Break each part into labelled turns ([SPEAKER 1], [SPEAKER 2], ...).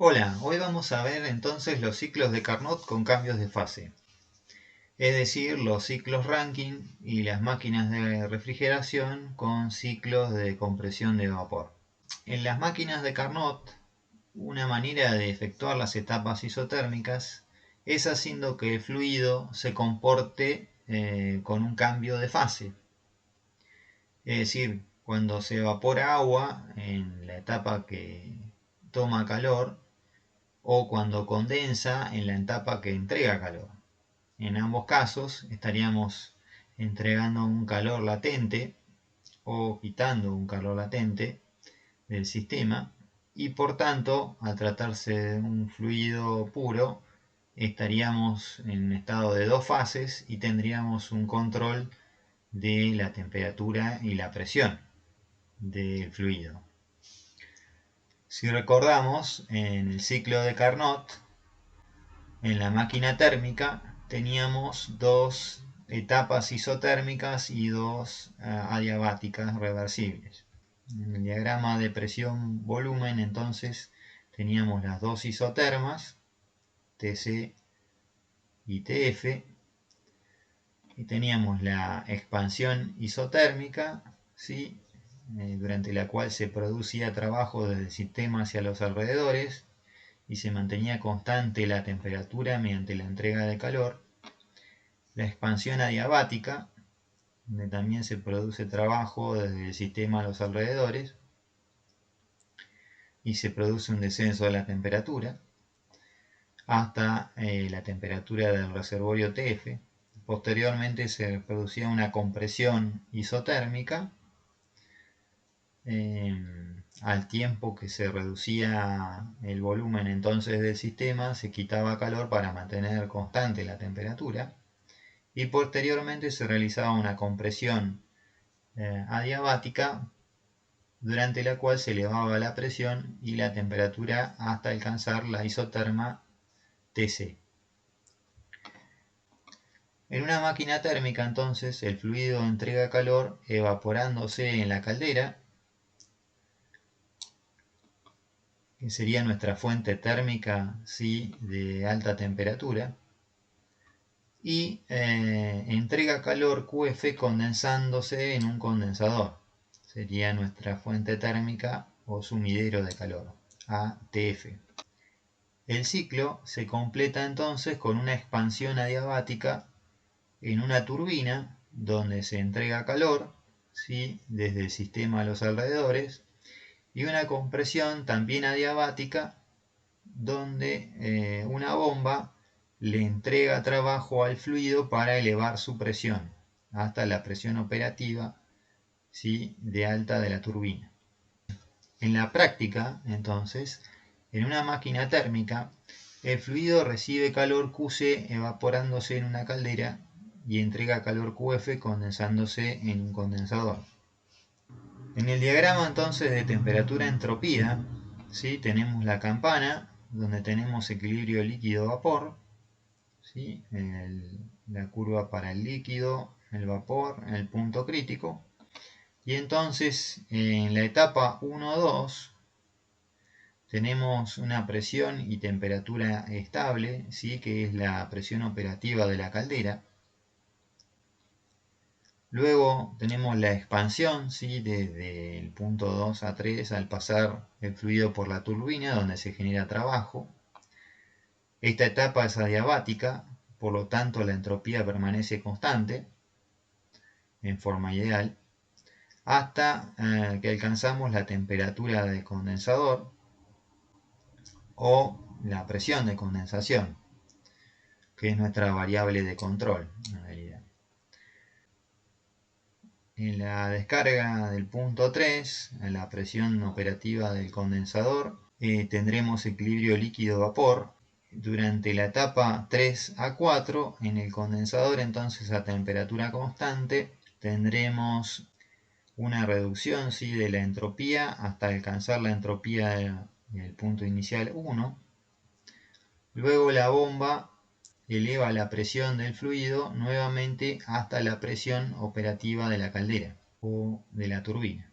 [SPEAKER 1] Hola, hoy vamos a ver entonces los ciclos de Carnot con cambios de fase, es decir, los ciclos Rankine y las máquinas de refrigeración con ciclos de compresión de vapor. En las máquinas de Carnot, una manera de efectuar las etapas isotérmicas es haciendo que el fluido se comporte con un cambio de fase. Es decir, cuando se evapora agua en la etapa que toma calor, o cuando condensa en la etapa que entrega calor. En ambos casos estaríamos entregando un calor latente o quitando un calor latente del sistema y por tanto, al tratarse de un fluido puro, estaríamos en un estado de dos fases y tendríamos un control de la temperatura y la presión del fluido. Si recordamos, en el ciclo de Carnot, en la máquina térmica teníamos dos etapas isotérmicas y dos adiabáticas reversibles. En el diagrama de presión-volumen entonces teníamos las dos isotermas, TC y TF, y teníamos la expansión isotérmica, ¿sí? Durante la cual se producía trabajo desde el sistema hacia los alrededores, y se mantenía constante la temperatura mediante la entrega de calor. La expansión adiabática, donde también se produce trabajo desde el sistema a los alrededores y se produce un descenso de la temperatura hasta la temperatura del reservorio TF. Posteriormente se producía una compresión isotérmica al tiempo que se reducía el volumen entonces del sistema, se quitaba calor para mantener constante la temperatura y posteriormente se realizaba una compresión adiabática durante la cual se elevaba la presión y la temperatura hasta alcanzar la isoterma TC. En una máquina térmica entonces el fluido entrega calor evaporándose en la caldera, que sería nuestra fuente térmica ¿sí? de alta temperatura, y entrega calor QF condensándose en un condensador. Sería nuestra fuente térmica o sumidero de calor, ATF. El ciclo se completa entonces con una expansión adiabática en una turbina donde se entrega calor ¿sí? desde el sistema a los alrededores, y una compresión también adiabática donde una bomba le entrega trabajo al fluido para elevar su presión hasta la presión operativa ¿sí? de alta de la turbina. En la práctica, entonces, en una máquina térmica, el fluido recibe calor QC evaporándose en una caldera y entrega calor QF condensándose en un condensador. En el diagrama entonces de temperatura-entropía, ¿sí? tenemos la campana, donde tenemos equilibrio líquido-vapor, ¿sí? la curva para el líquido, el vapor, el punto crítico. Y entonces en la etapa 1-2 tenemos una presión y temperatura estable, ¿sí? que es la presión operativa de la caldera. Luego tenemos la expansión ¿sí? desde el punto 2 a 3 al pasar el fluido por la turbina donde se genera trabajo. Esta etapa es adiabática, por lo tanto la entropía permanece constante en forma ideal hasta que alcanzamos la temperatura de condensador o la presión de condensación, que es nuestra variable de control en realidad. En la descarga del punto 3, a la presión operativa del condensador, tendremos equilibrio líquido-vapor. Durante la etapa 3 a 4, en el condensador entonces a temperatura constante, tendremos una reducción ¿sí? de la entropía hasta alcanzar la entropía del punto inicial 1. Luego la bomba eleva la presión del fluido nuevamente hasta la presión operativa de la caldera o de la turbina.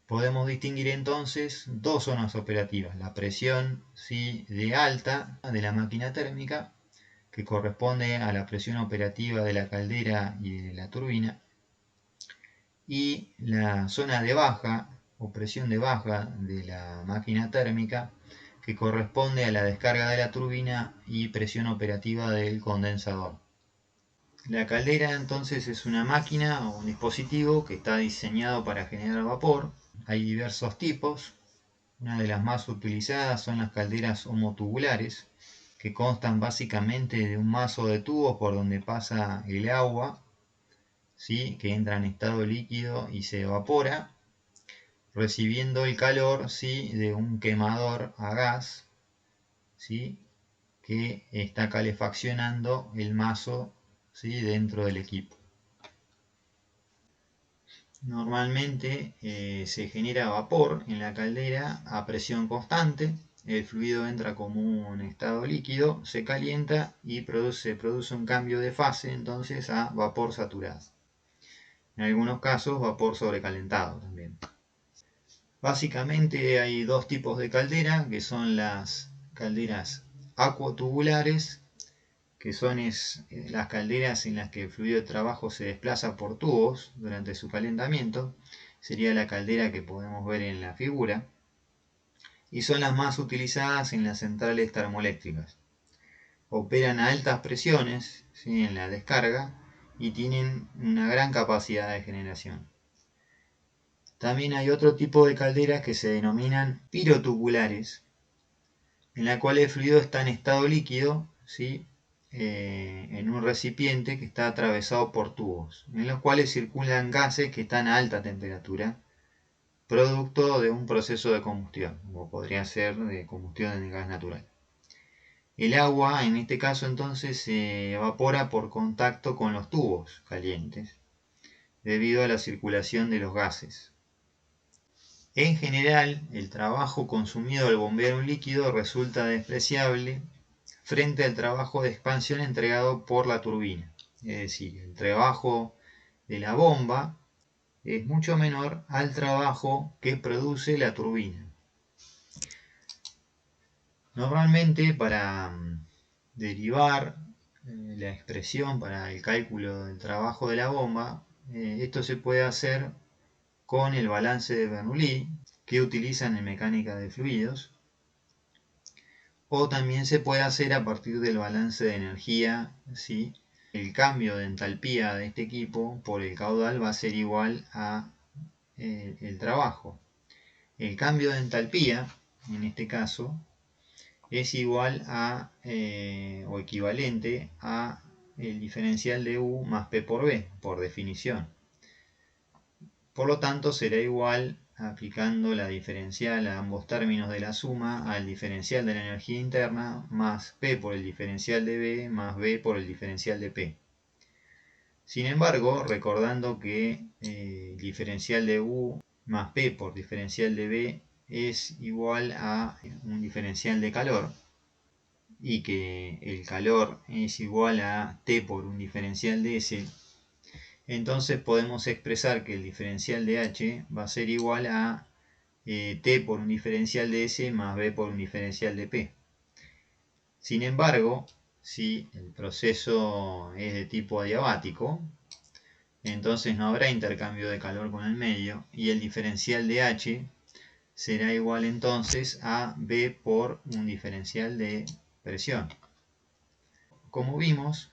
[SPEAKER 1] Podemos distinguir entonces dos zonas operativas: la presión, ¿sí?, de alta de la máquina térmica, que corresponde a la presión operativa de la caldera y de la turbina, y la zona de baja o presión de baja de la máquina térmica, que corresponde a la descarga de la turbina y presión operativa del condensador. La caldera entonces es una máquina o un dispositivo que está diseñado para generar vapor. Hay diversos tipos. Una de las más utilizadas son las calderas homotubulares, que constan básicamente de un mazo de tubos por donde pasa el agua, ¿sí?, que entra en estado líquido y se evapora, recibiendo el calor, ¿sí?, de un quemador a gas, ¿sí?, que está calefaccionando el mazo, ¿sí?, dentro del equipo. Normalmente se genera vapor en la caldera a presión constante. El fluido entra como un estado líquido, se calienta y produce un cambio de fase entonces a vapor saturado. En algunos casos vapor sobrecalentado también. Básicamente hay dos tipos de caldera, que son las calderas acuatubulares, que son las calderas en las que el fluido de trabajo se desplaza por tubos durante su calentamiento. Sería la caldera que podemos ver en la figura, y son las más utilizadas en las centrales termoeléctricas. Operan a altas presiones, ¿sí?, en la descarga, y tienen una gran capacidad de generación. También hay otro tipo de calderas que se denominan pirotubulares, en la cual el fluido está en estado líquido, ¿sí?, en un recipiente que está atravesado por tubos, en los cuales circulan gases que están a alta temperatura, producto de un proceso de combustión, como podría ser de combustión de gas natural. El agua, en este caso entonces, se evapora por contacto con los tubos calientes, debido a la circulación de los gases. En general, el trabajo consumido al bombear un líquido resulta despreciable frente al trabajo de expansión entregado por la turbina. Es decir, el trabajo de la bomba es mucho menor al trabajo que produce la turbina. Normalmente, para derivar la expresión para el cálculo del trabajo de la bomba, esto se puede hacer con el balance de Bernoulli, que utilizan en mecánica de fluidos, o también se puede hacer a partir del balance de energía, ¿sí? El cambio de entalpía de este equipo por el caudal va a ser igual a el trabajo. El cambio de entalpía, en este caso, es igual a o equivalente a el diferencial de U más P por B, por definición. Por lo tanto, será igual, aplicando la diferencial a ambos términos de la suma, al diferencial de la energía interna más P por el diferencial de B más B por el diferencial de P. Sin embargo, recordando que el diferencial de U más P por diferencial de B es igual a un diferencial de calor, y que el calor es igual a T por un diferencial de S, entonces podemos expresar que el diferencial de H va a ser igual a T por un diferencial de S más B por un diferencial de P. Sin embargo, si el proceso es de tipo adiabático, entonces no habrá intercambio de calor con el medio, y el diferencial de H será igual entonces a B por un diferencial de presión. Como vimos,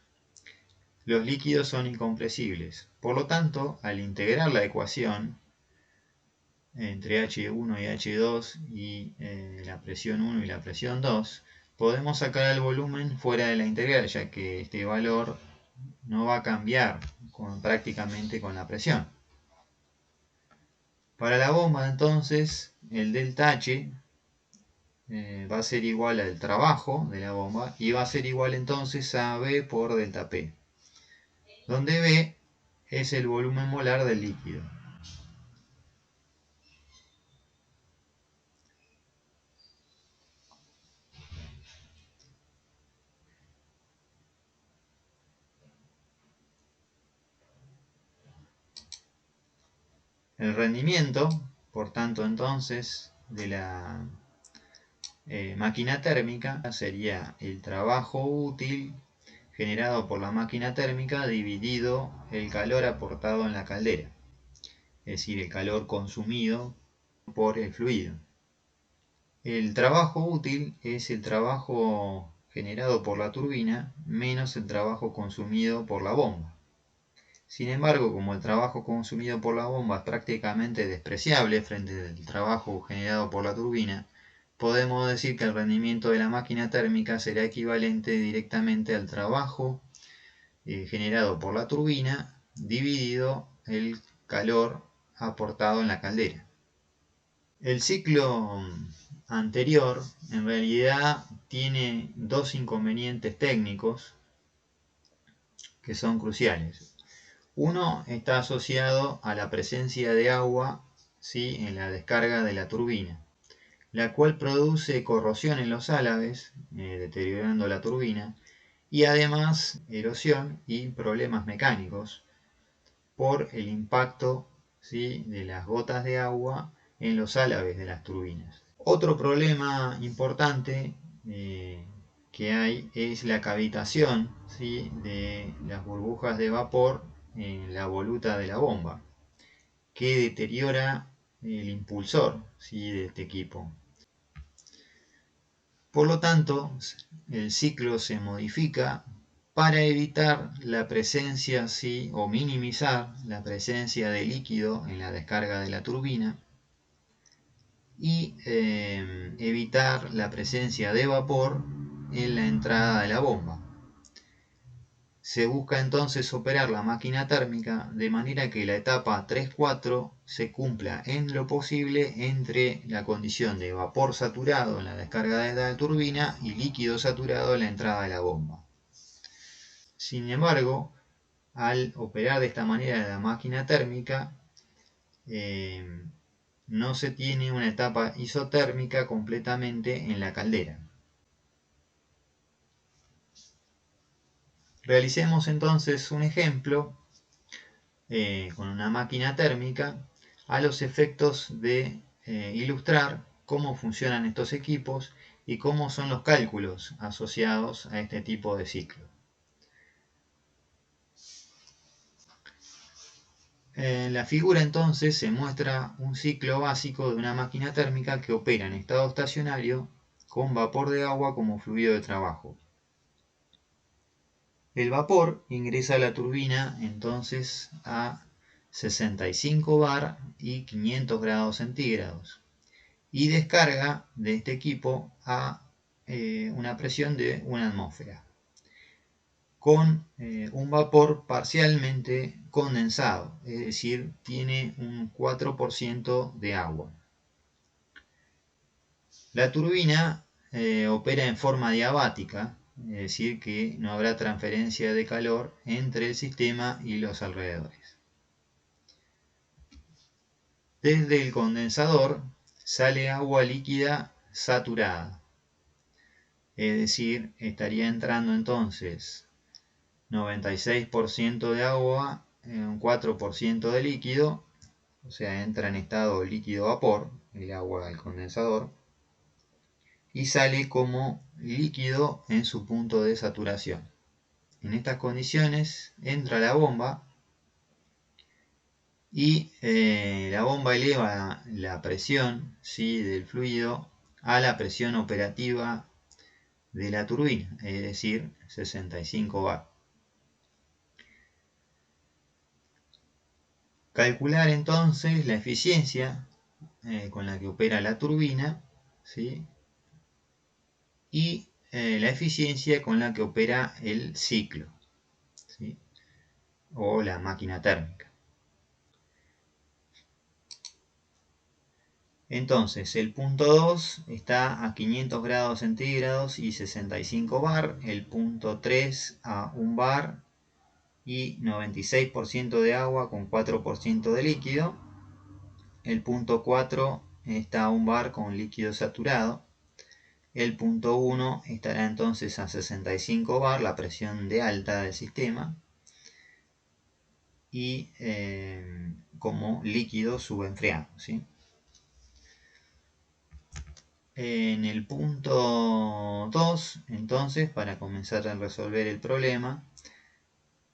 [SPEAKER 1] los líquidos son incompresibles. Por lo tanto, al integrar la ecuación entre H1 y H2 y la presión 1 y la presión 2, podemos sacar el volumen fuera de la integral, ya que este valor no va a cambiar prácticamente con la presión. Para la bomba, entonces, el delta H va a ser igual al trabajo de la bomba, y va a ser igual entonces a B por delta P, donde B es el volumen molar del líquido. El rendimiento por tanto, entonces, de la máquina térmica sería el trabajo útil generado por la máquina térmica dividido el calor aportado en la caldera, es decir, el calor consumido por el fluido. El trabajo útil es el trabajo generado por la turbina menos el trabajo consumido por la bomba. Sin embargo, como el trabajo consumido por la bomba es prácticamente despreciable frente al trabajo generado por la turbina, podemos decir que el rendimiento de la máquina térmica será equivalente directamente al trabajo generado por la turbina dividido el calor aportado en la caldera. El ciclo anterior en realidad tiene dos inconvenientes técnicos que son cruciales. Uno está asociado a la presencia de agua, ¿sí?, en la descarga de la turbina, la cual produce corrosión en los álabes, deteriorando la turbina, y además erosión y problemas mecánicos por el impacto, ¿sí?, de las gotas de agua en los álabes de las turbinas. Otro problema importante que hay es la cavitación, ¿sí?, de las burbujas de vapor en la voluta de la bomba, que deteriora el impulsor, ¿sí?, de este equipo. Por lo tanto, el ciclo se modifica para evitar la presencia, ¿sí?, o minimizar la presencia de líquido en la descarga de la turbina y evitar la presencia de vapor en la entrada de la bomba. Se busca entonces operar la máquina térmica de manera que la etapa 3-4 se cumpla en lo posible entre la condición de vapor saturado en la descarga de la turbina y líquido saturado en la entrada de la bomba. Sin embargo, al operar de esta manera la máquina térmica, no se tiene una etapa isotérmica completamente en la caldera. Realicemos entonces un ejemplo con una máquina térmica a los efectos de ilustrar cómo funcionan estos equipos y cómo son los cálculos asociados a este tipo de ciclo. En la figura entonces se muestra un ciclo básico de una máquina térmica que opera en estado estacionario con vapor de agua como fluido de trabajo. El vapor ingresa a la turbina entonces a 65 bar y 500 grados centígrados y descarga de este equipo a una presión de 1 atmósfera con un vapor parcialmente condensado, es decir, tiene un 4% de agua. La turbina opera en forma diabática, es decir, que no habrá transferencia de calor entre el sistema y los alrededores. Desde el condensador sale agua líquida saturada, es decir, estaría entrando entonces 96% de agua, un 4% de líquido, o sea, entra en estado líquido-vapor, el agua del condensador, y sale como líquido en su punto de saturación. En estas condiciones entra la bomba y la bomba eleva la presión, ¿sí?, del fluido a la presión operativa de la turbina, es decir, 65 bar. Calcular entonces la eficiencia con la que opera la turbina, ¿sí?, y la eficiencia con la que opera el ciclo, ¿sí?, o la máquina térmica. Entonces, el punto 2 está a 500 grados centígrados y 65 bar, el punto 3 a 1 bar y 96% de agua con 4% de líquido. El punto 4 está a 1 bar con líquido saturado. El punto 1 estará entonces a 65 bar, la presión de alta del sistema, y como líquido subenfriado, ¿sí? En el punto 2, entonces, para comenzar a resolver el problema,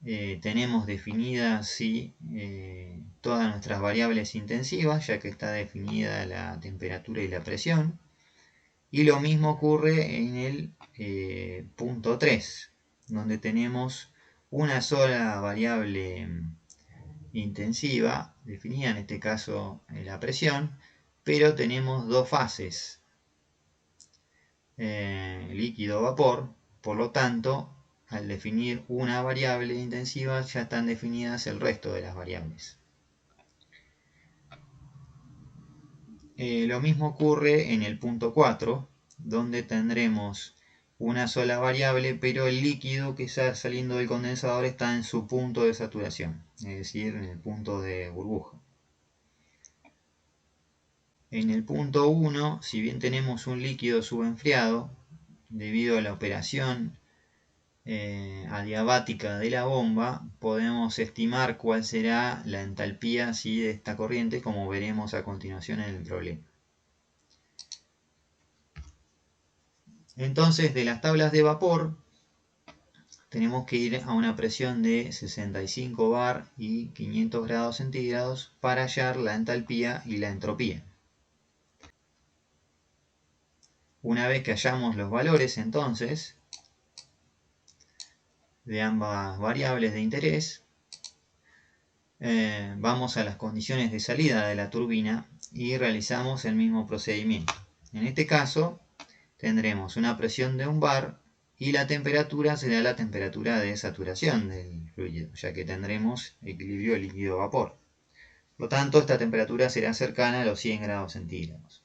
[SPEAKER 1] tenemos definidas todas nuestras variables intensivas, ya que está definida la temperatura y la presión. Y lo mismo ocurre en el punto 3, donde tenemos una sola variable intensiva, definida en este caso la presión, pero tenemos dos fases, líquido-vapor. Por lo tanto, al definir una variable intensiva ya están definidas el resto de las variables. Lo mismo ocurre en el punto 4, donde tendremos una sola variable, pero el líquido que está saliendo del condensador está en su punto de saturación, es decir, en el punto de burbuja. En el punto 1, si bien tenemos un líquido subenfriado, debido a la operación adiabática de la bomba, podemos estimar cuál será la entalpía de esta corriente, como veremos a continuación en el problema. Entonces, de las tablas de vapor, tenemos que ir a una presión de 65 bar y 500 grados centígrados para hallar la entalpía y la entropía. Una vez que hallamos los valores, entonces, de ambas variables de interés, vamos a las condiciones de salida de la turbina y realizamos el mismo procedimiento. En este caso, tendremos una presión de 1 bar y la temperatura será la temperatura de saturación del fluido, ya que tendremos equilibrio líquido-vapor. Por lo tanto, esta temperatura será cercana a los 100 grados centígrados.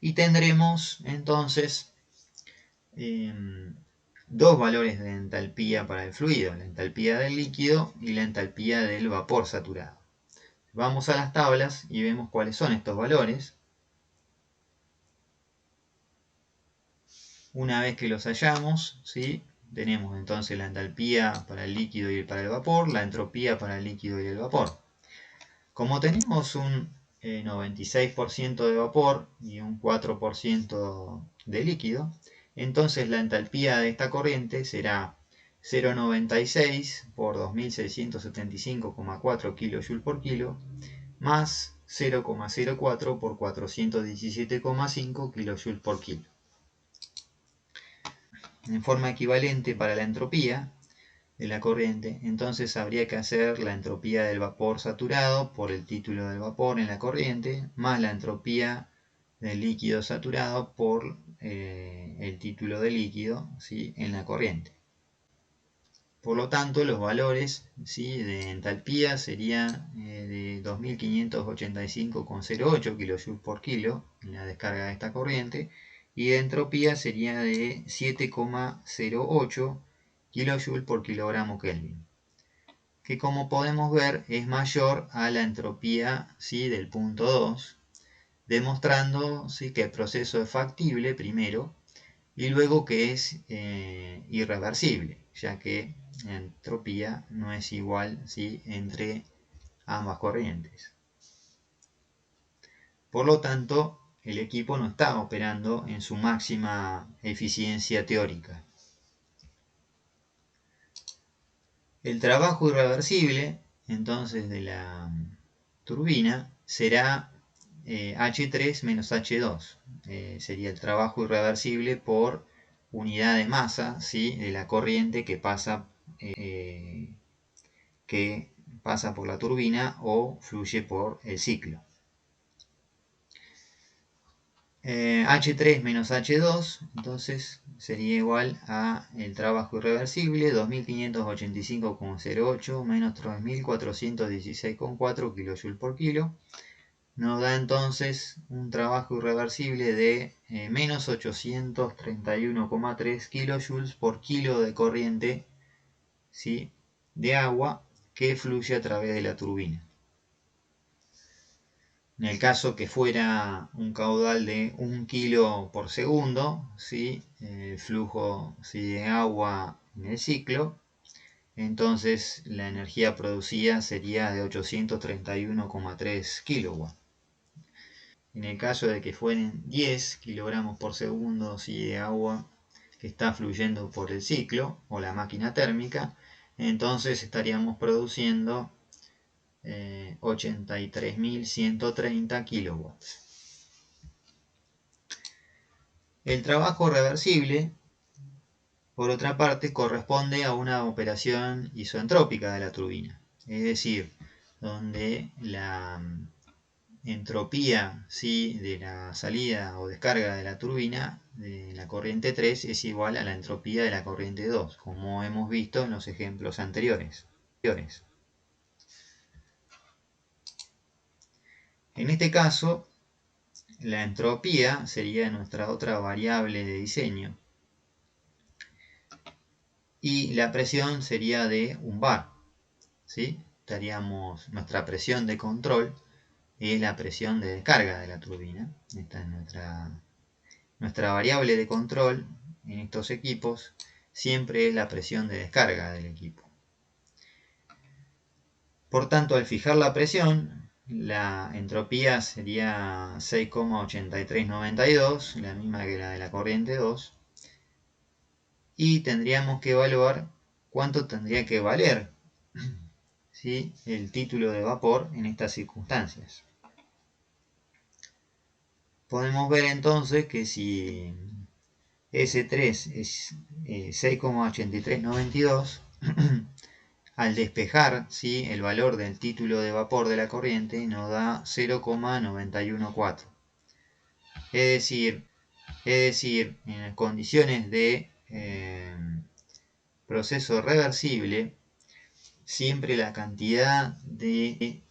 [SPEAKER 1] Y tendremos entonces dos valores de entalpía para el fluido, la entalpía del líquido y la entalpía del vapor saturado. Vamos a las tablas y vemos cuáles son estos valores. Una vez que los hallamos, tenemos entonces la entalpía para el líquido y para el vapor, la entropía para el líquido y el vapor. Como tenemos un 96% de vapor y un 4% de líquido, entonces la entalpía de esta corriente será 0,96 por 2675,4 kJ por kilo más 0,04 por 417,5 kJ por kilo. En forma equivalente para la entropía de la corriente, entonces habría que hacer la entropía del vapor saturado por el título del vapor en la corriente, más la entropía del líquido saturado por el título del líquido en la corriente. Por lo tanto, los valores de entalpía serían de 2585,08 kJ por kilo en la descarga de esta corriente, y de entropía sería de 7,08 kJ por kilogramo Kelvin, que como podemos ver es mayor a la entropía del punto 2, demostrando que el proceso es factible primero y luego que es irreversible, ya que la entropía no es igual entre ambas corrientes. Por lo tanto, el equipo no está operando en su máxima eficiencia teórica. El trabajo irreversible, entonces, de la turbina será H3 menos H2. Sería el trabajo irreversible por unidad de masa de la corriente que pasa por la turbina o fluye por el ciclo. H3 menos H2 entonces sería igual a el trabajo irreversible 2585,08 menos 3416,4 kJ por kilo. Nos da entonces un trabajo irreversible de menos 831,3 kJ por kilo de corriente de agua que fluye a través de la turbina. En el caso que fuera un caudal de 1 kilo por segundo, el flujo de agua en el ciclo, entonces la energía producida sería de 831,3 kW. En el caso de que fueren 10 kilogramos por segundo de agua que está fluyendo por el ciclo o la máquina térmica, entonces estaríamos produciendo 83.130 kilowatts. El trabajo reversible, por otra parte, corresponde a una operación isoentrópica de la turbina, es decir, donde la entropía de la salida o descarga de la turbina de la corriente 3 es igual a la entropía de la corriente 2, como hemos visto en los ejemplos anteriores. En este caso, la entropía sería nuestra otra variable de diseño y la presión sería de 1 bar, ¿sí? Nuestra presión de control es la presión de descarga de la turbina. Esta es nuestra variable de control en estos equipos, siempre es la presión de descarga del equipo. Por tanto, al fijar la presión, la entropía sería 6,8392, la misma que la de la corriente 2, y tendríamos que evaluar cuánto tendría que valer, ¿sí?, el título de vapor en estas circunstancias. Podemos ver entonces que si S3 es 6,8392, al despejar, ¿sí?, el valor del título de vapor de la corriente nos da 0,914. Es decir, en las condiciones de proceso reversible, siempre la cantidad de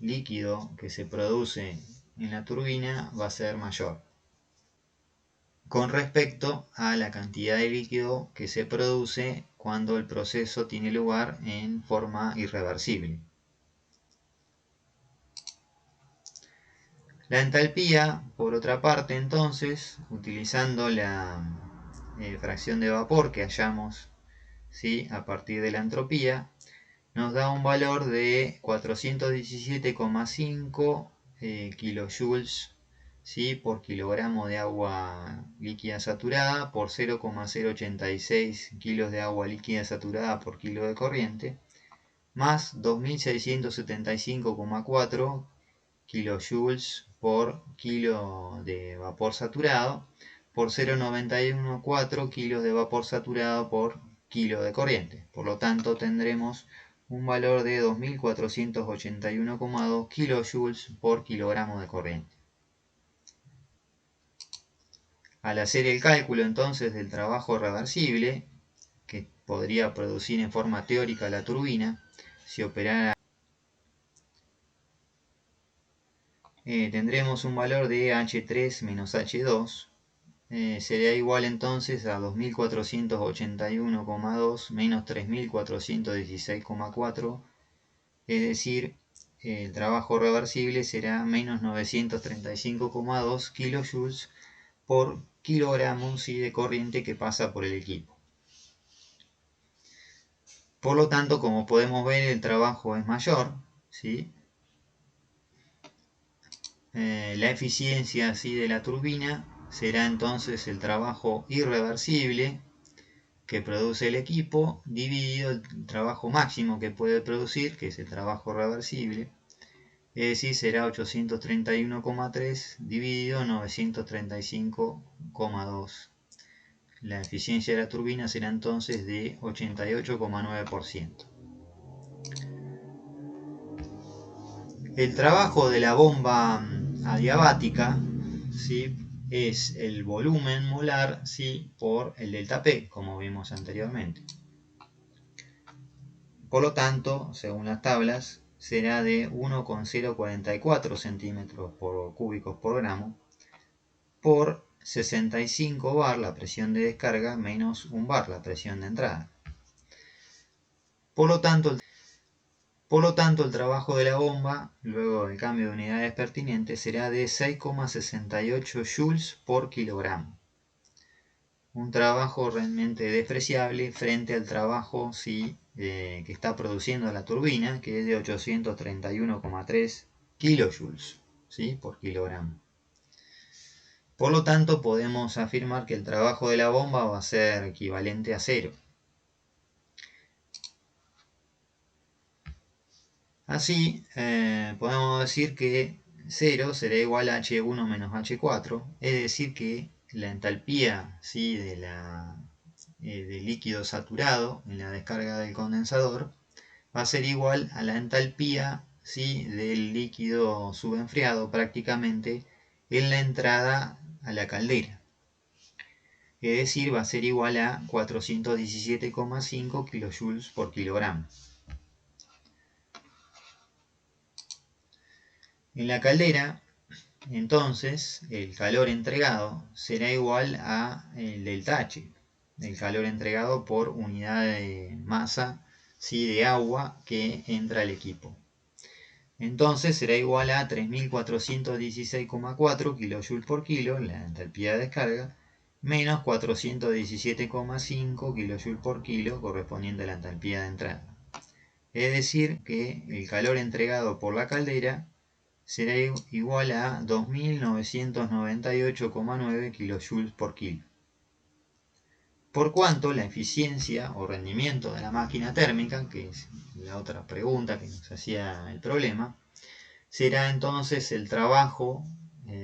[SPEAKER 1] líquido que se produce en la turbina va a ser mayor con respecto a la cantidad de líquido que se produce cuando el proceso tiene lugar en forma irreversible. La entalpía, por otra parte, entonces, utilizando la fracción de vapor que hallamos, ¿sí?, a partir de la entropía, nos da un valor de 417,5 kilojoules, ¿sí?, por kilogramo de agua líquida saturada por 0,086 kilos de agua líquida saturada por kilo de corriente, más 2.675,4 kilojoules por kilo de vapor saturado por 0,914 kilos de vapor saturado por kilo de corriente. Por lo tanto, tendremos un valor de 2.481,2 kilojoules por kilogramo de corriente. Al hacer el cálculo entonces del trabajo reversible que podría producir en forma teórica la turbina, si operara, tendremos un valor de H3 menos H2, sería igual entonces a 2.481,2 menos 3.416,4, es decir, el trabajo reversible será menos 935,2 kilojoules por kilogramo de corriente que pasa por el equipo. Por lo tanto, como podemos ver, el trabajo es mayor, ¿sí? La eficiencia de la turbina será entonces el trabajo irreversible que produce el equipo dividido el trabajo máximo que puede producir, que es el trabajo reversible, es decir, será 831,3 dividido 935,2. La eficiencia de la turbina será entonces de 88,9%. El trabajo de la bomba adiabática, ¿sí?, es el volumen molar, ¿sí?, por el delta P, como vimos anteriormente. Por lo tanto, según las tablas, será de 1,044 centímetros cúbicos por gramo por 65 bar la presión de descarga menos 1 bar la presión de entrada. Por lo tanto, el trabajo de la bomba, luego del cambio de unidades pertinentes, será de 6,68 joules por kilogramo. Un trabajo realmente despreciable frente al trabajo que está produciendo la turbina, que es de 831,3 kilojoules. ¿sí? Por kilogramo. Por lo tanto, podemos afirmar que el trabajo de la bomba va a ser equivalente a 0. Así, podemos decir que 0 será igual a H1 menos H4, es decir que la entalpía, ¿sí?, del líquido saturado en la descarga del condensador va a ser igual a la entalpía, ¿sí?, del líquido subenfriado prácticamente en la entrada a la caldera. Es decir, va a ser igual a 417,5 kJ por kilogramo. En la caldera, entonces, el calor entregado será igual a el delta H, el calor entregado por unidad de masa, ¿sí?, de agua que entra al equipo. Entonces será igual a 3416,4 kJ por kilo, la entalpía de descarga, menos 417,5 kJ por kilo correspondiente a la entalpía de entrada. Es decir, que el calor entregado por la caldera será igual a 2998,9 kJ por kilo. Por cuanto la eficiencia o rendimiento de la máquina térmica, que es la otra pregunta que nos hacía el problema, será entonces el trabajo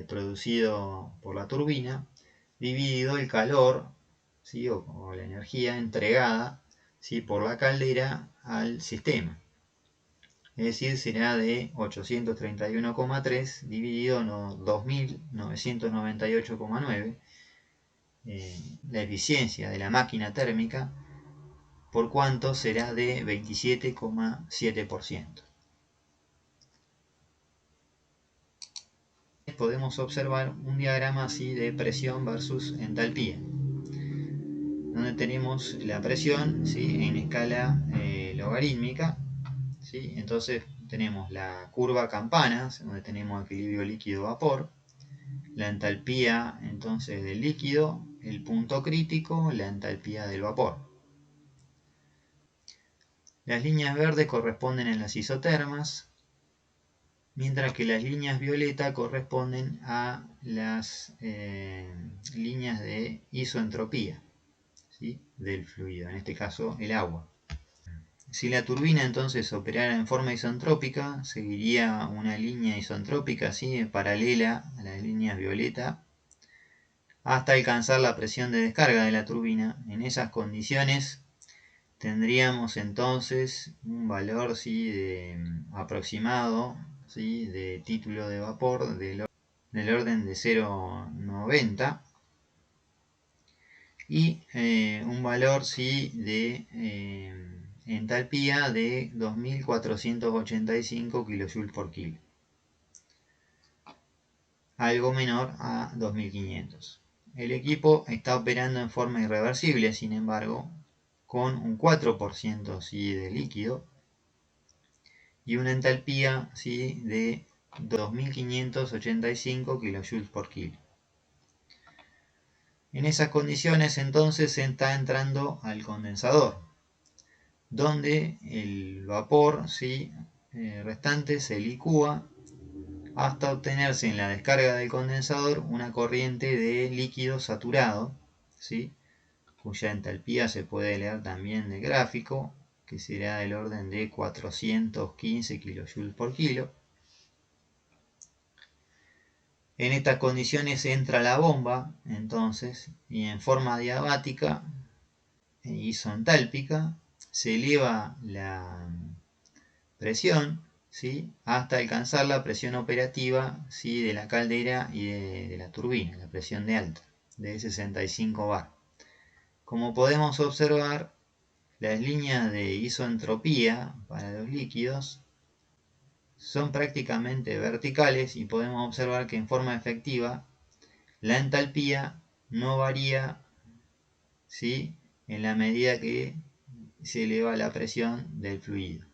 [SPEAKER 1] producido por la turbina dividido el calor, ¿sí?, o la energía entregada, ¿sí?, por la caldera al sistema. Es decir, será de 831,3 dividido en 2998,9, la eficiencia de la máquina térmica, por cuanto será de 27,7%. Podemos observar un diagrama así de presión versus entalpía, donde tenemos la presión, ¿sí?, en escala logarítmica, ¿sí? Entonces tenemos la curva campana, donde tenemos equilibrio líquido-vapor, la entalpía entonces del líquido, el punto crítico, la entalpía del vapor. Las líneas verdes corresponden a las isotermas, mientras que las líneas violeta corresponden a las líneas de isoentropía, ¿sí?, del fluido, en este caso el agua. Si la turbina entonces operara en forma isentrópica, seguiría una línea isentrópica, ¿sí?, paralela a las líneas violeta, hasta alcanzar la presión de descarga de la turbina. En esas condiciones tendríamos entonces un valor, ¿sí?, aproximado, ¿sí?, de título de vapor del orden de 0,90 y un valor, ¿sí?, de entalpía de 2485 kJ por kilo, algo menor a 2500. El equipo está operando en forma irreversible, sin embargo, con un 4%, ¿sí?, de líquido y una entalpía, ¿sí?, de 2585 kJ por kilo. En esas condiciones entonces se está entrando al condensador, donde el vapor, ¿sí?, restante se licúa hasta obtenerse en la descarga del condensador una corriente de líquido saturado, ¿sí?, cuya entalpía se puede leer también del gráfico, que será del orden de 415 kJ por kilo. En estas condiciones entra la bomba, entonces, y en forma diabática e isoentálpica se eleva la presión, ¿sí?, hasta alcanzar la presión operativa, ¿sí?, de la caldera y de la turbina, la presión de alta, de 65 bar. Como podemos observar, las líneas de isoentropía para los líquidos son prácticamente verticales y podemos observar que en forma efectiva la entalpía no varía, ¿sí?, en la medida que se eleva la presión del fluido.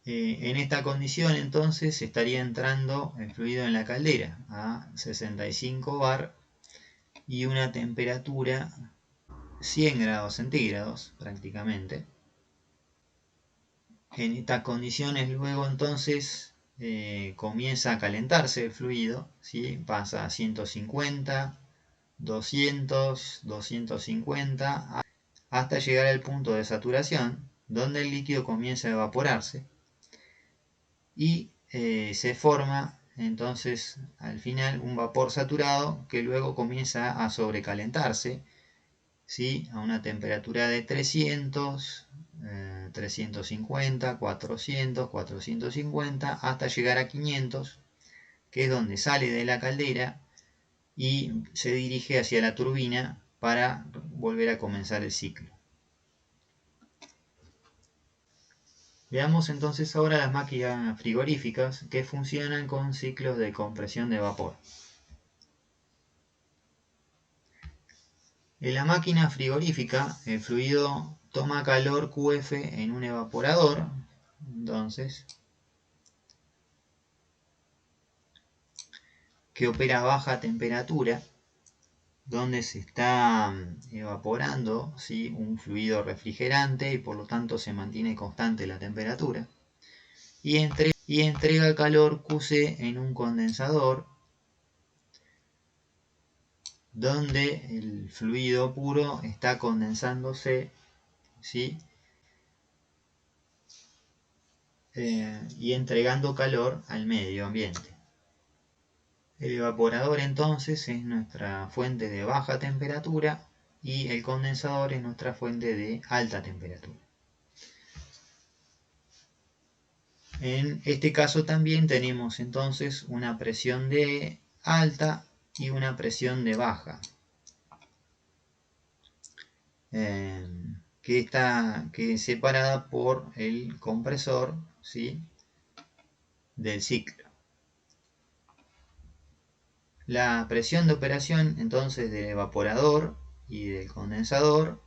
[SPEAKER 1] En esta condición entonces estaría entrando el fluido en la caldera a 65 bar y una temperatura 100 grados centígrados prácticamente. En estas condiciones luego entonces comienza a calentarse el fluido, ¿sí? Pasa a 150, 200, 250, hasta llegar al punto de saturación, donde el líquido comienza a evaporarse y se forma entonces al final un vapor saturado que luego comienza a sobrecalentarse, ¿sí? A una temperatura de 300, 350, 400, 450, hasta llegar a 500, que es donde sale de la caldera y se dirige hacia la turbina para volver a comenzar el ciclo. Veamos entonces ahora las máquinas frigoríficas que funcionan con ciclos de compresión de vapor. En la máquina frigorífica el fluido toma calor QF en un evaporador, entonces, que opera a baja temperatura, donde se está evaporando, ¿sí? Un fluido refrigerante y por lo tanto se mantiene constante la temperatura, y entrega calor QC en un condensador, donde el fluido puro está condensándose, ¿sí? Y entregando calor al medio ambiente. El evaporador entonces es nuestra fuente de baja temperatura y el condensador es nuestra fuente de alta temperatura. En este caso también tenemos entonces una presión de alta y una presión de baja, que es separada por el compresor, ¿sí? Del ciclo. La presión de operación entonces del evaporador y del condensador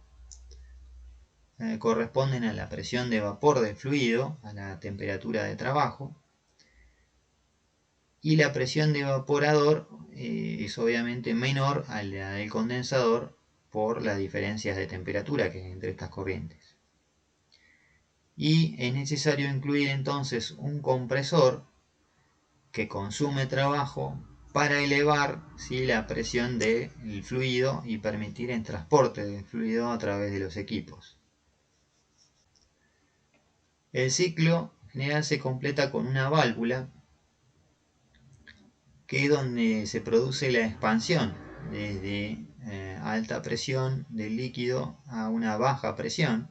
[SPEAKER 1] corresponden a la presión de vapor del fluido, a la temperatura de trabajo, y la presión de evaporador es obviamente menor a la del condensador por las diferencias de temperatura que hay entre estas corrientes. Y es necesario incluir entonces un compresor que consume trabajo para elevar, ¿sí? La presión del fluido y permitir el transporte del fluido a través de los equipos. El ciclo en general se completa con una válvula, que es donde se produce la expansión desde alta presión del líquido a una baja presión,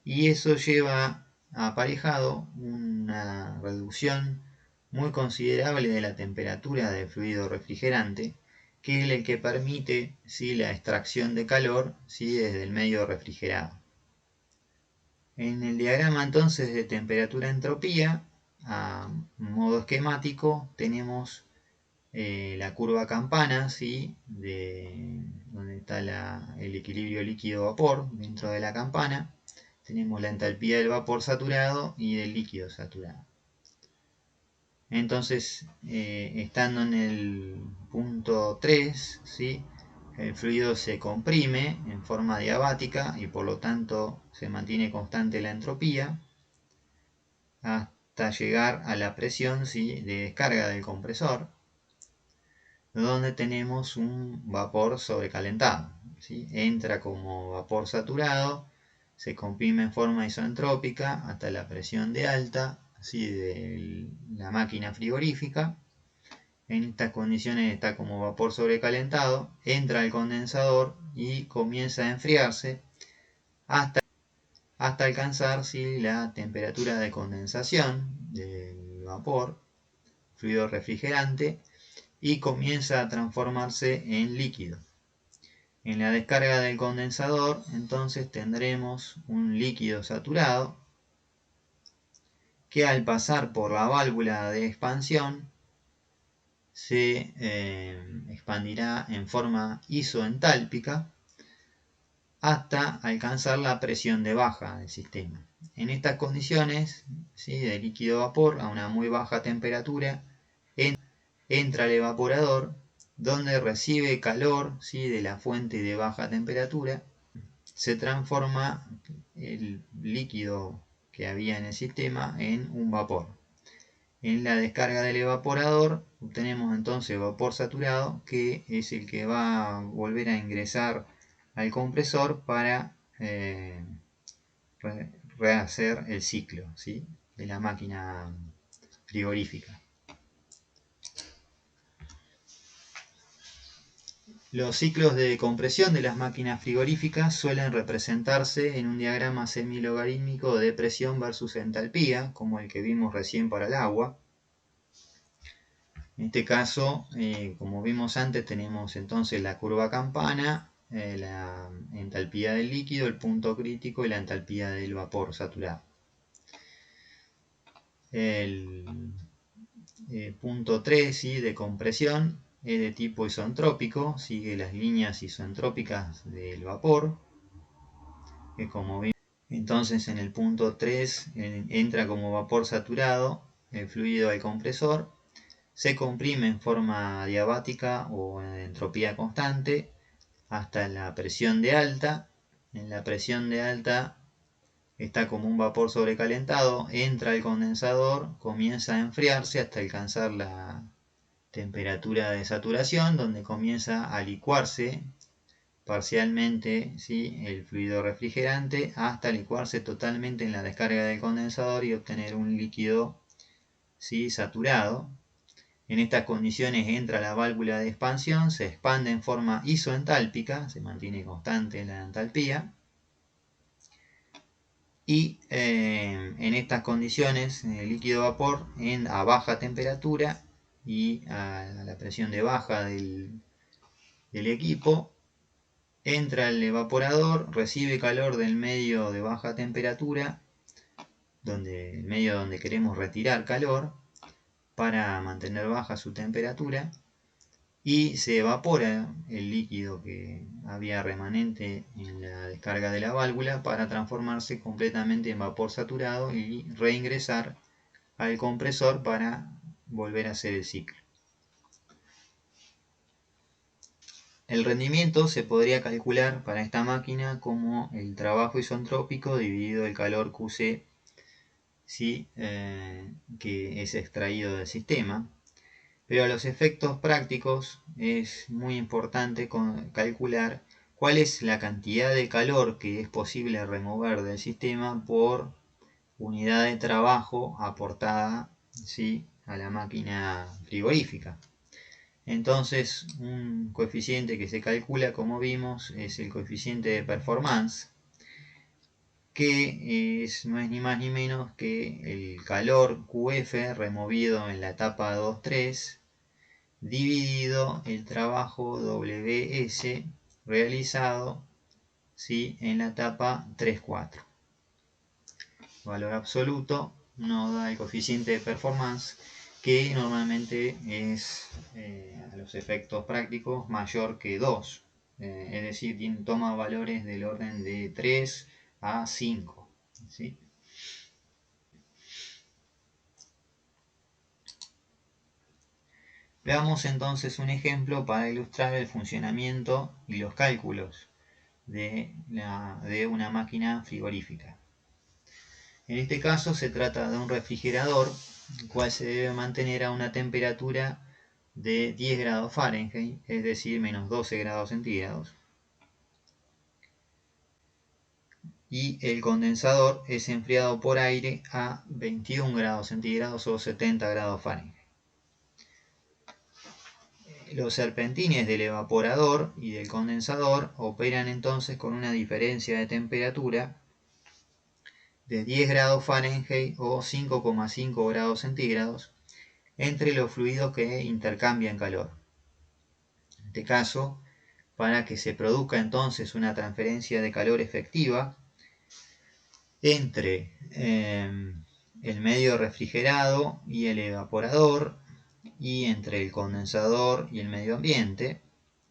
[SPEAKER 1] y eso lleva aparejado una reducción muy considerable de la temperatura del fluido refrigerante, que es el que permite, ¿sí? La extracción de calor, ¿sí? Desde el medio refrigerado. En el diagrama entonces de temperatura-entropía, a modo esquemático, tenemos la curva campana, ¿sí? Donde está el equilibrio líquido-vapor dentro de la campana. Tenemos la entalpía del vapor saturado y del líquido saturado. Entonces, estando en el punto 3, ¿sí? El fluido se comprime en forma diabática y por lo tanto se mantiene constante la entropía hasta llegar a la presión, ¿sí? De descarga del compresor, donde tenemos un vapor sobrecalentado, ¿sí? Entra como vapor saturado, se comprime en forma isentrópica hasta la presión de alta, ¿sí? De la máquina frigorífica. En estas condiciones está como vapor sobrecalentado, entra al condensador y comienza a enfriarse hasta alcanzar, ¿sí? La temperatura de condensación del vapor, fluido refrigerante, y comienza a transformarse en líquido. En la descarga del condensador entonces tendremos un líquido saturado que al pasar por la válvula de expansión se expandirá en forma isoentálpica hasta alcanzar la presión de baja del sistema. En estas condiciones, ¿sí? De líquido vapor a una muy baja temperatura, entra al evaporador, donde recibe calor, ¿sí? De la fuente de baja temperatura, se transforma el líquido que había en el sistema en un vapor. En la descarga del evaporador obtenemos entonces vapor saturado, que es el que va a volver a ingresar al compresor para rehacer el ciclo, ¿sí?, de la máquina frigorífica. Los ciclos de compresión de las máquinas frigoríficas suelen representarse en un diagrama semilogarítmico de presión versus entalpía, como el que vimos recién para el agua. En este caso, como vimos antes, tenemos entonces la curva campana, la entalpía del líquido, el punto crítico y la entalpía del vapor saturado. El punto 3, ¿sí?, de compresión es de tipo isentrópico, sigue las líneas isentrópicas del vapor, que como vimos, entonces en el punto 3 entra como vapor saturado el fluido al compresor, se comprime en forma diabática o en entropía constante hasta la presión de alta. En la presión de alta está como un vapor sobrecalentado, entra al condensador, comienza a enfriarse hasta alcanzar la temperatura de saturación, donde comienza a licuarse parcialmente, ¿sí?, el fluido refrigerante hasta licuarse totalmente en la descarga del condensador y obtener un líquido, ¿sí?, saturado. En estas condiciones entra la válvula de expansión, se expande en forma isoentálpica, se mantiene constante la entalpía. Y en estas condiciones el líquido vapor a baja temperatura y a la presión de baja del equipo entra al evaporador, recibe calor del medio de baja temperatura, el medio donde queremos retirar calor para mantener baja su temperatura, y se evapora el líquido que había remanente en la descarga de la válvula para transformarse completamente en vapor saturado y reingresar al compresor para volver a hacer el ciclo. El rendimiento se podría calcular para esta máquina como el trabajo isentrópico dividido el calor QC, ¿sí?, que es extraído del sistema. Pero a los efectos prácticos es muy importante calcular cuál es la cantidad de calor que es posible remover del sistema por unidad de trabajo aportada, ¿sí?, a la máquina frigorífica. Entonces, un coeficiente que se calcula, como vimos, es el coeficiente de performance, que no es ni más ni menos que el calor QF removido en la etapa 2-3 dividido el trabajo WS realizado, ¿sí?, en la etapa 3-4. Valor absoluto nos da el coeficiente de performance, que normalmente es a los efectos prácticos mayor que 2, es decir, toma valores del orden de 3 a 5, ¿sí? Veamos entonces un ejemplo para ilustrar el funcionamiento y los cálculos de una máquina frigorífica. En este caso se trata de un refrigerador, el cual se debe mantener a una temperatura de 10 grados Fahrenheit, es decir, menos 12 grados centígrados. Y el condensador es enfriado por aire a 21 grados centígrados o 70 grados Fahrenheit. Los serpentines del evaporador y del condensador operan entonces con una diferencia de temperatura de 10 grados Fahrenheit o 5,5 grados centígrados entre los fluidos que intercambian calor. En este caso, para que se produzca entonces una transferencia de calor efectiva entre el medio refrigerado y el evaporador y entre el condensador y el medio ambiente,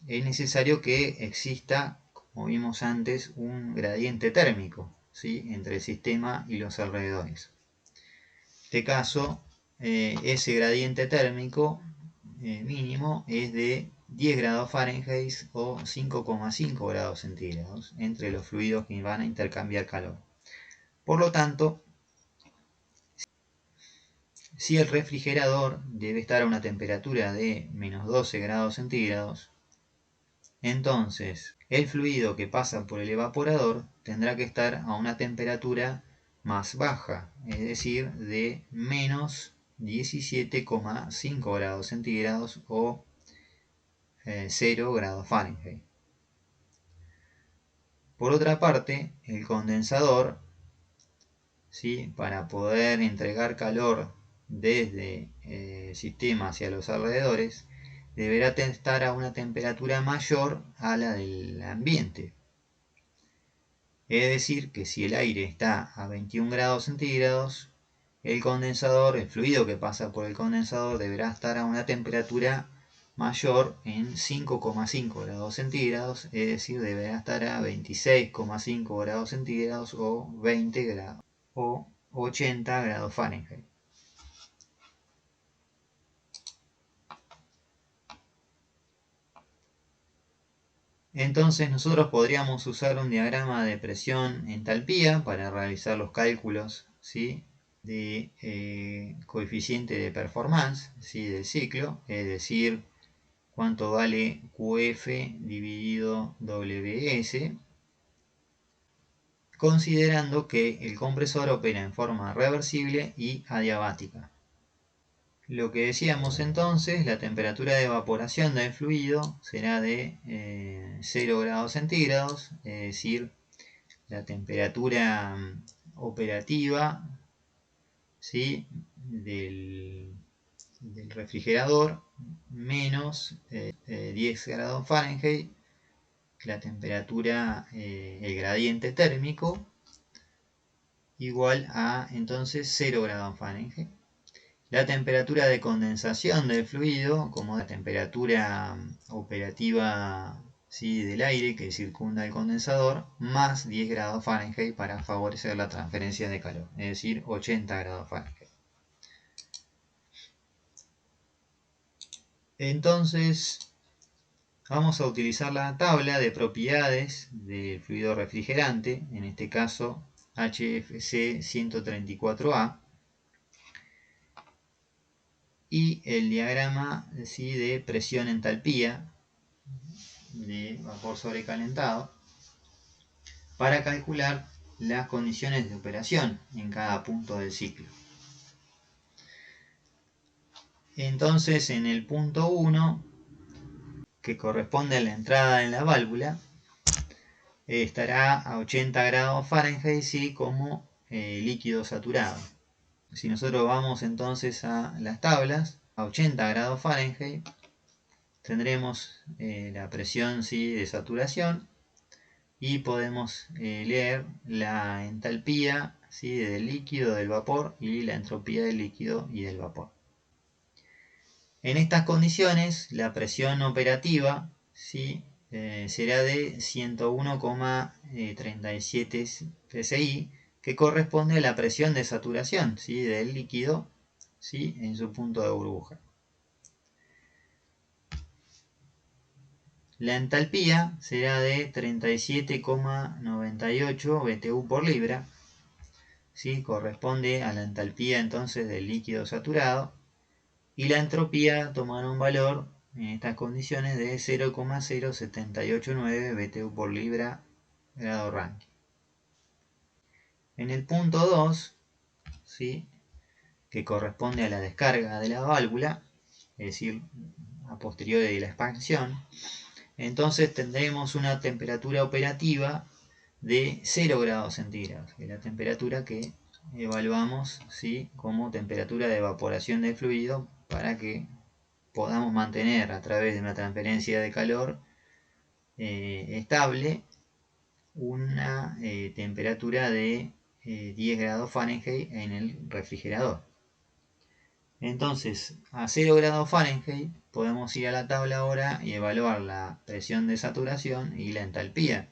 [SPEAKER 1] es necesario que exista, como vimos antes, un gradiente térmico, ¿sí?, entre el sistema y los alrededores. En este caso, ese gradiente térmico mínimo es de 10 grados Fahrenheit o 5,5 grados centígrados entre los fluidos que van a intercambiar calor. Por lo tanto, Si el refrigerador debe estar a una temperatura de menos 12 grados centígrados, entonces el fluido que pasa por el evaporador tendrá que estar a una temperatura más baja, es decir, de menos 17,5 grados centígrados o 0 grados Fahrenheit. Por otra parte, el condensador, ¿sí?, para poder entregar calor desde el sistema hacia los alrededores, deberá estar a una temperatura mayor a la del ambiente. Es decir, que si el aire está a 21 grados centígrados, el condensador, el fluido que pasa por el condensador, deberá estar a una temperatura mayor en 5,5 grados centígrados, es decir, deberá estar a 26,5 grados centígrados o 20 grados o 80 grados Fahrenheit. Entonces nosotros podríamos usar un diagrama de presión-entalpía para realizar los cálculos, ¿sí?, de coeficiente de performance, ¿sí?, del ciclo, es decir, cuánto vale QF dividido WS, considerando que el compresor opera en forma reversible y adiabática. Lo que decíamos entonces, la temperatura de evaporación del fluido será de 0 grados centígrados, es decir, la temperatura operativa, ¿sí?, del refrigerador menos 10 grados Fahrenheit, la temperatura, el gradiente térmico, igual a entonces 0 grados Fahrenheit. La temperatura de condensación del fluido, como la temperatura operativa, ¿sí?, del aire que circunda el condensador, más 10 grados Fahrenheit para favorecer la transferencia de calor, es decir, 80 grados Fahrenheit. Entonces, vamos a utilizar la tabla de propiedades del fluido refrigerante, en este caso HFC 134A, y el diagrama, ¿sí?, de presión-entalpía de vapor sobrecalentado para calcular las condiciones de operación en cada punto del ciclo. Entonces, en el punto 1, que corresponde a la entrada en la válvula, estará a 80 grados Fahrenheit, ¿sí?, como líquido saturado. Si nosotros vamos entonces a las tablas, a 80 grados Fahrenheit, tendremos la presión, ¿sí?, de saturación, y podemos leer la entalpía, ¿sí?, del líquido, del vapor, y la entropía del líquido y del vapor. En estas condiciones, la presión operativa, ¿sí?, será de 101,37 psi, que corresponde a la presión de saturación, ¿sí?, del líquido, ¿sí?, en su punto de burbuja. La entalpía será de 37,98 BTU por libra, ¿sí?, corresponde a la entalpía entonces del líquido saturado, y la entropía tomará un valor en estas condiciones de 0,0789 BTU por libra grado Rankine. En el punto 2, ¿sí?, que corresponde a la descarga de la válvula, es decir, a posteriori de la expansión, entonces tendremos una temperatura operativa de 0 grados centígrados, que es la temperatura que evaluamos, ¿sí?, como temperatura de evaporación del fluido para que podamos mantener a través de una transferencia de calor estable una temperatura de 10 grados Fahrenheit en el refrigerador. Entonces, a 0 grados Fahrenheit podemos ir a la tabla ahora y evaluar la presión de saturación y la entalpía,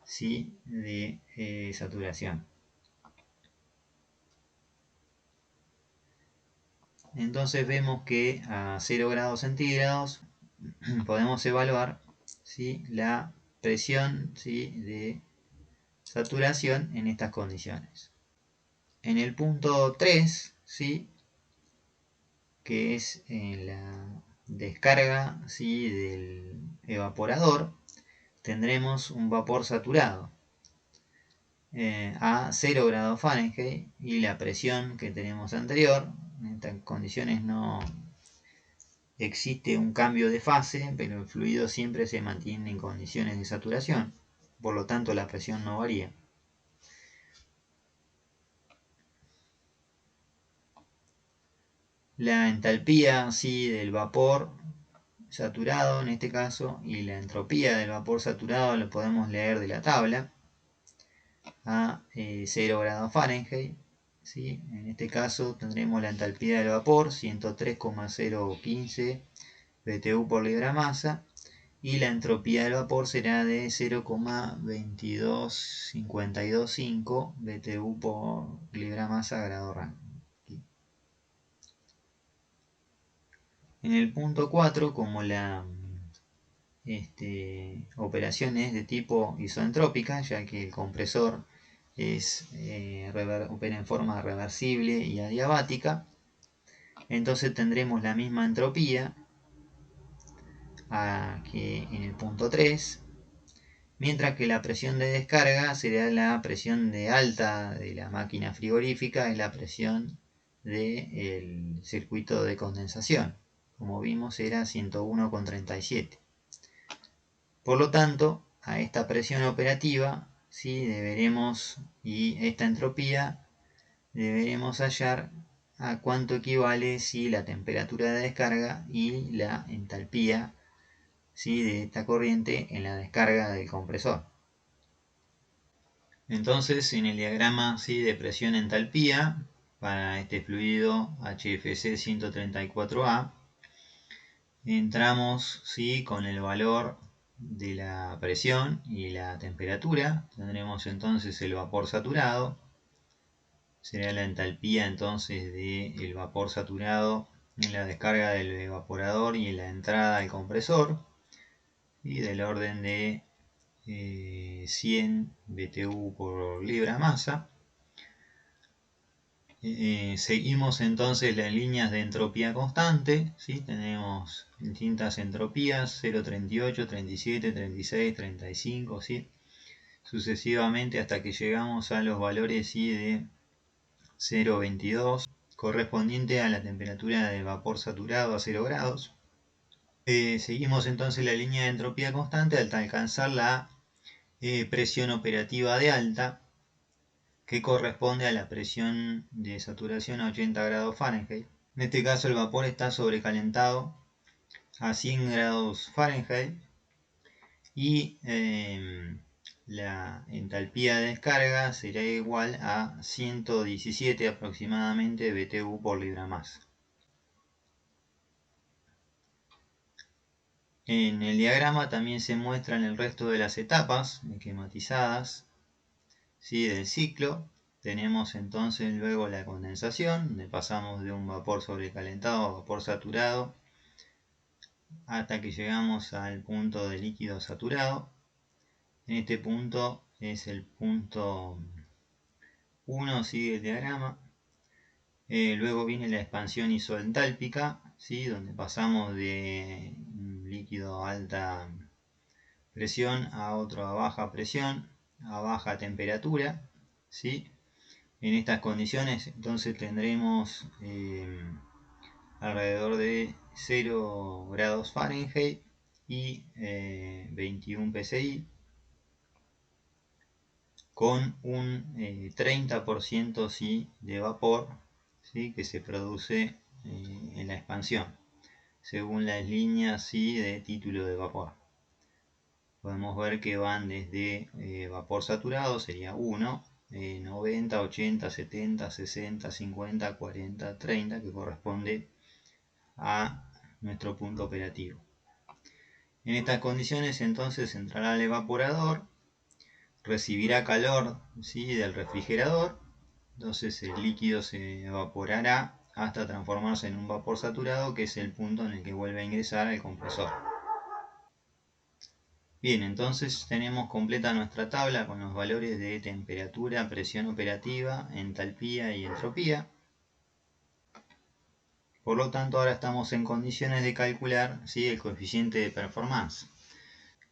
[SPEAKER 1] ¿sí?, de saturación. Entonces vemos que a 0 grados centígrados podemos evaluar, ¿sí?, la presión, ¿sí?, de saturación en estas condiciones. En el punto 3, ¿sí?, que es en la descarga, ¿sí?, del evaporador, tendremos un vapor saturado a 0 grados Fahrenheit, y la presión que tenemos anterior. En estas condiciones no existe un cambio de fase, pero el fluido siempre se mantiene en condiciones de saturación, por lo tanto la presión no varía. La entalpía, sí, del vapor saturado en este caso, y la entropía del vapor saturado lo podemos leer de la tabla a 0 grados Fahrenheit. ¿Sí? En este caso tendremos la entalpía del vapor 103,015 BTU por libra masa, y la entropía del vapor será de 0,22525 BTU por libra masa grado Rankine. En el punto 4, como la operación es de tipo isoentrópica, ya que el compresor opera en forma reversible y adiabática, entonces tendremos la misma entropía que en el punto 3, mientras que la presión de descarga será la presión de alta de la máquina frigorífica, es la presión del circuito de condensación. Como vimos, era 101,37. Por lo tanto, a esta presión operativa, ¿sí?, y esta entropía, deberemos hallar a cuánto equivale, ¿sí?, la temperatura de descarga y la entalpía, ¿sí?, de esta corriente en la descarga del compresor. Entonces, en el diagrama, ¿sí?, de presión-entalpía para este fluido HFC 134A, entramos, ¿sí?, con el valor de la presión y la temperatura. Tendremos entonces el vapor saturado, será la entalpía entonces del vapor saturado en la descarga del evaporador y en la entrada del compresor, y del orden de 100 BTU por libra masa. Seguimos entonces las líneas de entropía constante, ¿sí? Tenemos distintas entropías, 0,38, 37, 36, 35, ¿sí?, sucesivamente hasta que llegamos a los valores, ¿sí?, de 0,22, correspondiente a la temperatura del vapor saturado a 0 grados. Seguimos entonces la línea de entropía constante hasta alcanzar la presión operativa de alta, que corresponde a la presión de saturación a 80 grados Fahrenheit. En este caso el vapor está sobrecalentado a 100 grados Fahrenheit, y la entalpía de descarga será igual a 117 aproximadamente BTU por libra masa. En el diagrama también se muestran el resto de las etapas esquematizadas, ¿sí?, del ciclo. Tenemos entonces luego la condensación, donde pasamos de un vapor sobrecalentado a vapor saturado hasta que llegamos al punto de líquido saturado. En este punto es el punto 1, sigue el diagrama. Luego viene la expansión isoentálpica, ¿sí?, donde pasamos de un líquido a alta presión a otro a baja presión, a baja temperatura, ¿sí? En estas condiciones entonces tendremos alrededor de 0 grados Fahrenheit y 21 psi, con un 30% ¿sí?, de vapor, ¿sí?, que se produce en la expansión, según las líneas, ¿sí?, de título de vapor. Podemos ver que van desde vapor saturado, sería 1, 90, 80, 70, 60, 50, 40, 30, que corresponde a nuestro punto operativo. En estas condiciones entonces entrará al evaporador, recibirá calor, ¿sí?, del refrigerador, entonces el líquido se evaporará hasta transformarse en un vapor saturado, que es el punto en el que vuelve a ingresar al compresor. Bien, entonces tenemos completa nuestra tabla con los valores de temperatura, presión operativa, entalpía y entropía. Por lo tanto, ahora estamos en condiciones de calcular, ¿sí?, el coeficiente de performance,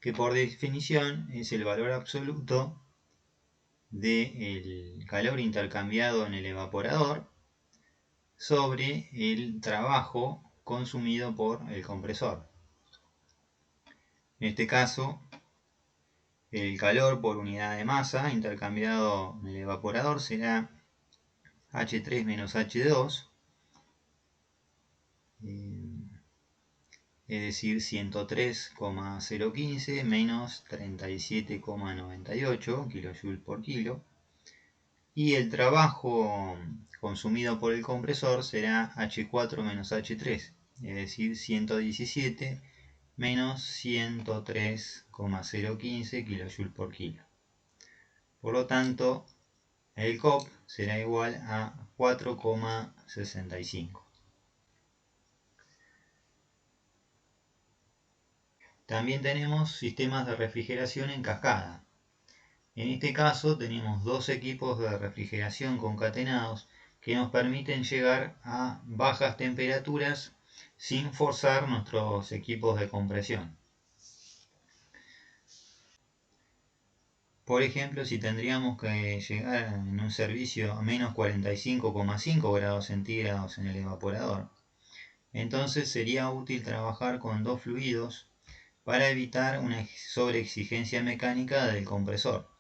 [SPEAKER 1] que por definición es el valor absoluto del calor intercambiado en el evaporador sobre el trabajo consumido por el compresor. En este caso, el calor por unidad de masa intercambiado en el evaporador será H3 menos H2, es decir, 103,015 menos 37,98 kJ por kilo. Y el trabajo consumido por el compresor será H4 menos H3, es decir, 117 menos 103,015 kJ por kilo. Por lo tanto, el COP será igual a 4,65. También tenemos sistemas de refrigeración en cascada. En este caso tenemos dos equipos de refrigeración concatenados que nos permiten llegar a bajas temperaturas sin forzar nuestros equipos de compresión. Por ejemplo, si tendríamos que llegar en un servicio a menos 45,5 grados centígrados en el evaporador, entonces sería útil trabajar con dos fluidos para evitar una sobreexigencia mecánica del compresor.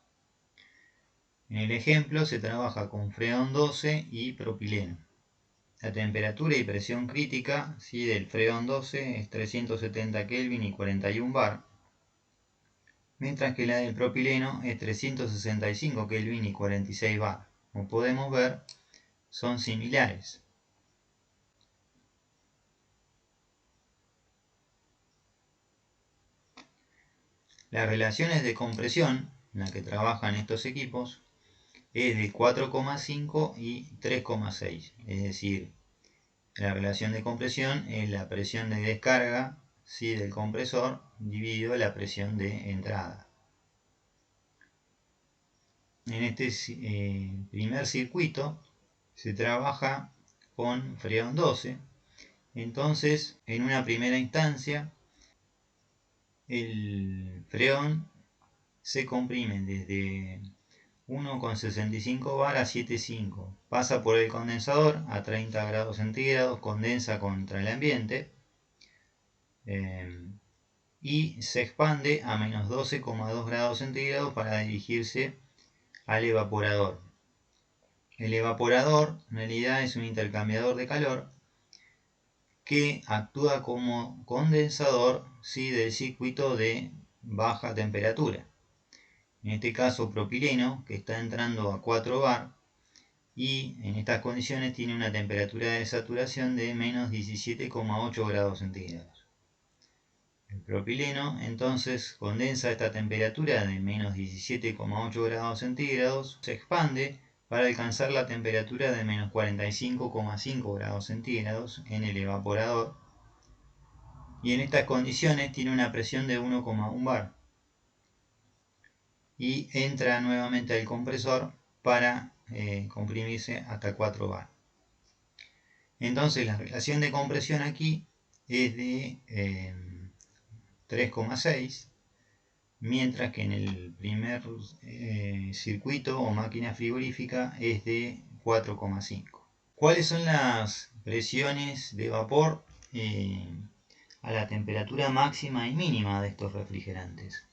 [SPEAKER 1] En el ejemplo se trabaja con freón 12 y propileno. La temperatura y presión crítica, ¿sí?, del freón 12 es 370 Kelvin y 41 bar, mientras que la del propileno es 365 Kelvin y 46 bar. Como podemos ver, son similares. Las relaciones de compresión en las que trabajan estos equipos es de 4,5 y 3,6, es decir, la relación de compresión es la presión de descarga, ¿sí?, del compresor dividido la presión de entrada. En este primer circuito se trabaja con freón 12, entonces en una primera instancia el freón se comprime desde 1,65 bar a 7,5, pasa por el condensador a 30 grados centígrados, condensa contra el ambiente y se expande a menos 12,2 grados centígrados para dirigirse al evaporador. El evaporador en realidad es un intercambiador de calor que actúa como condensador, ¿sí?, del circuito de baja temperatura. En este caso propileno, que está entrando a 4 bar y en estas condiciones tiene una temperatura de saturación de menos 17,8 grados centígrados. El propileno entonces condensa esta temperatura de menos 17,8 grados centígrados, se expande para alcanzar la temperatura de menos 45,5 grados centígrados en el evaporador, y en estas condiciones tiene una presión de 1,1 bar y entra nuevamente al compresor para comprimirse hasta 4 bar. Entonces la relación de compresión aquí es de 3,6, mientras que en el primer circuito o máquina frigorífica es de 4,5. ¿Cuáles son las presiones de vapor a la temperatura máxima y mínima de estos refrigerantes?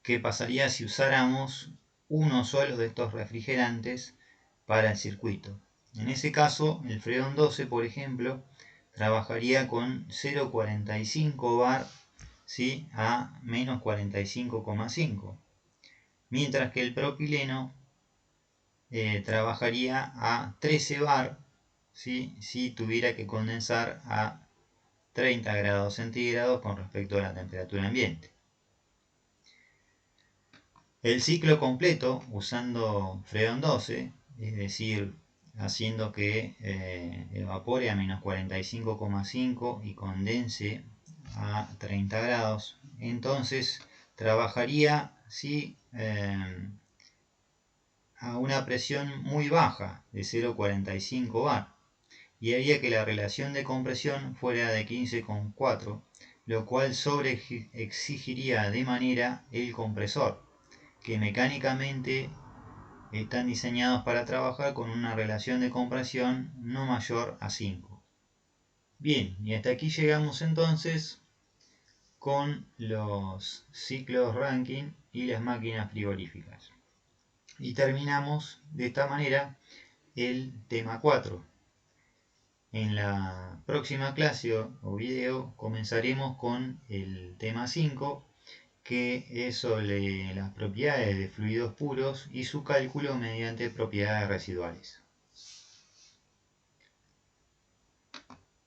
[SPEAKER 1] ¿Qué pasaría si usáramos uno solo de estos refrigerantes para el circuito? En ese caso, el freón 12, por ejemplo, trabajaría con 0,45 bar, ¿sí?, a menos 45,5, mientras que el propileno trabajaría a 13 bar, ¿sí?, si tuviera que condensar a 30 grados centígrados con respecto a la temperatura ambiente. El ciclo completo usando freón 12, es decir, haciendo que evapore a menos 45,5 y condense a 30 grados, entonces trabajaría, ¿sí?, a una presión muy baja de 0,45 bar. y haría que la relación de compresión fuera de 15,4, lo cual sobreexigiría de manera el compresor, que mecánicamente están diseñados para trabajar con una relación de compresión no mayor a 5. Bien, y hasta aquí llegamos entonces con los ciclos Rankine y las máquinas frigoríficas. Y terminamos de esta manera el tema 4. En la próxima clase o video comenzaremos con el tema 5, que es sobre las propiedades de fluidos puros y su cálculo mediante propiedades residuales.